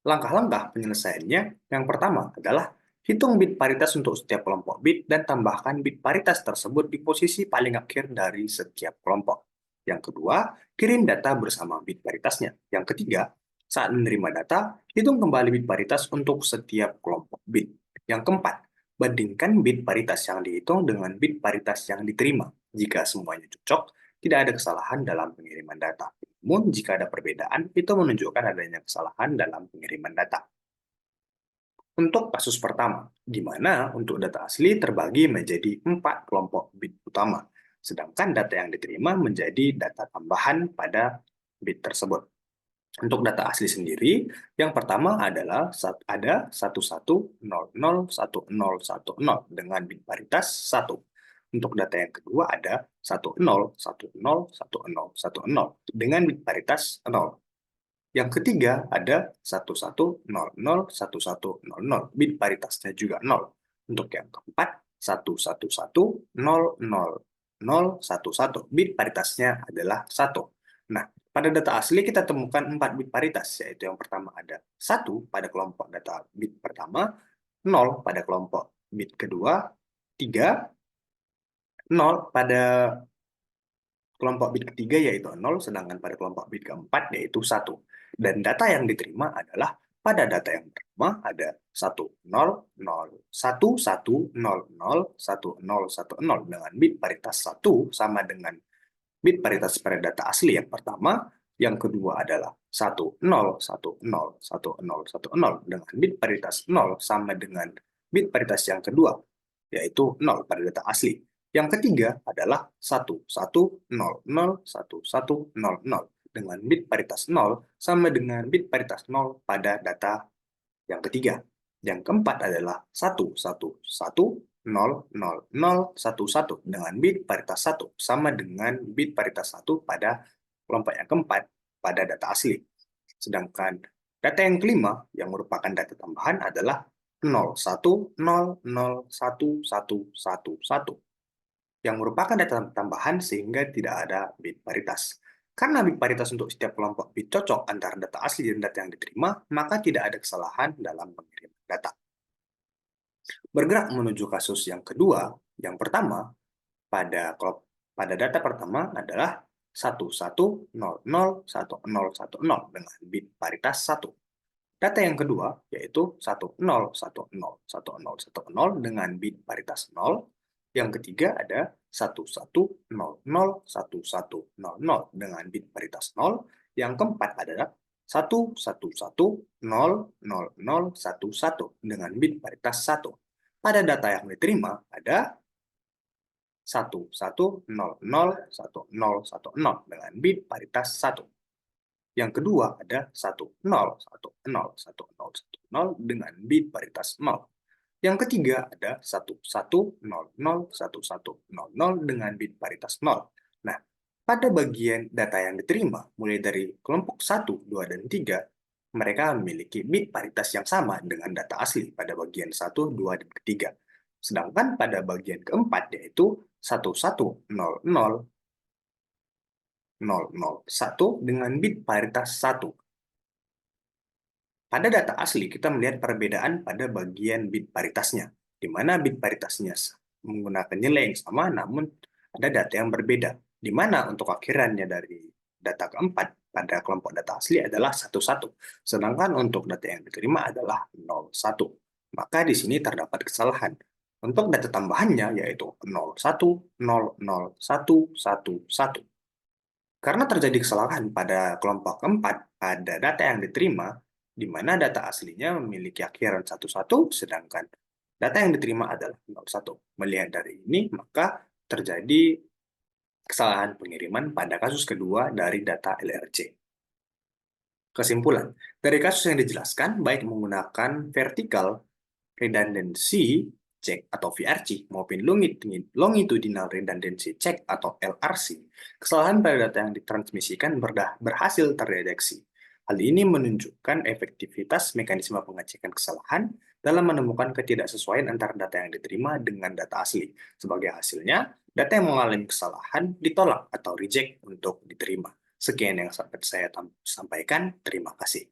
Langkah-langkah penyelesaiannya yang pertama adalah hitung bit paritas untuk setiap kelompok bit dan tambahkan bit paritas tersebut di posisi paling akhir dari setiap kelompok. Yang kedua, kirim data bersama bit paritasnya. Yang ketiga, saat menerima data, hitung kembali bit paritas untuk setiap kelompok bit. Yang keempat, bandingkan bit paritas yang dihitung dengan bit paritas yang diterima. Jika semuanya cocok, tidak ada kesalahan dalam pengiriman data. Namun, jika ada perbedaan, itu menunjukkan adanya kesalahan dalam pengiriman data. Untuk kasus pertama, di mana untuk data asli terbagi menjadi 4 kelompok bit utama, sedangkan data yang diterima menjadi data tambahan pada bit tersebut. Untuk data asli sendiri, yang pertama adalah ada 11001010 dengan bit paritas 1. Untuk data yang kedua ada 10101010 dengan bit paritas 0. Yang ketiga ada 11001100, bit paritasnya juga 0. Untuk yang keempat 1110011, bit paritasnya adalah 1. Nah, pada data asli kita temukan 4 bit paritas, yaitu yang pertama ada 1 pada kelompok data bit pertama, 0 pada kelompok bit kedua, 3, 0 pada kelompok bit ketiga yaitu 0, sedangkan pada kelompok bit keempat yaitu 1. Dan data yang diterima adalah pada data yang pertama ada 100111001010 dengan bit paritas 1 sama dengan bit paritas pada data asli yang pertama, yang kedua adalah 10101010 dengan bit paritas 0 sama dengan bit paritas yang kedua, yaitu 0 pada data asli. Yang ketiga adalah 11001100 dengan bit paritas 0 sama dengan bit paritas 0 pada data yang ketiga. Yang keempat adalah 11000011 dengan bit paritas 1 sama dengan bit paritas 1 pada kelompok yang keempat pada data asli. Sedangkan data yang kelima yang merupakan data tambahan adalah 01001111 yang merupakan data tambahan sehingga tidak ada bit paritas. Karena bit paritas untuk setiap kelompok bit cocok antara data asli dan data yang diterima, maka tidak ada kesalahan dalam pengiriman data. Bergerak menuju kasus yang kedua, yang pertama, pada data pertama adalah 11001010 dengan bit paritas 1. Data yang kedua yaitu 10101010 dengan bit paritas 0. Yang ketiga ada 11001100 dengan bit paritas 0. Yang keempat adalah 11000011 dengan bit paritas 1. Pada data yang diterima ada 11001010 dengan bit paritas 1. Yang kedua ada 10111010 dengan bit paritas 0. Yang ketiga ada 11001100 dengan bit paritas 0. Nah, pada bagian data yang diterima, mulai dari kelompok 1, 2, dan 3, mereka memiliki bit paritas yang sama dengan data asli pada bagian 1, 2, dan ketiga. Sedangkan pada bagian keempat, yaitu 11000001 dengan bit paritas 1. Pada data asli, kita melihat perbedaan pada bagian bit paritasnya, di mana bit paritasnya menggunakan nilai yang sama, namun ada data yang berbeda, di mana untuk akhirannya dari data keempat pada kelompok data asli adalah 11, sedangkan untuk data yang diterima adalah 01. Maka di sini terdapat kesalahan. Untuk data tambahannya yaitu 01001111. Karena terjadi kesalahan pada kelompok keempat pada data yang diterima, di mana data aslinya memiliki akhiran 11, sedangkan data yang diterima adalah 01. Melihat dari ini, maka terjadi kesalahan pengiriman pada kasus kedua dari data LRC. Kesimpulan, dari kasus yang dijelaskan, baik menggunakan vertical redundancy check atau VRC maupun longitudinal redundancy check atau LRC, kesalahan pada data yang ditransmisikan berhasil terdeteksi. Hal ini menunjukkan efektivitas mekanisme pengecekan kesalahan dalam menemukan ketidaksesuaian antara data yang diterima dengan data asli. Sebagai hasilnya, data yang mengalami kesalahan ditolak atau reject untuk diterima. Sekian yang saya sampaikan. Terima kasih.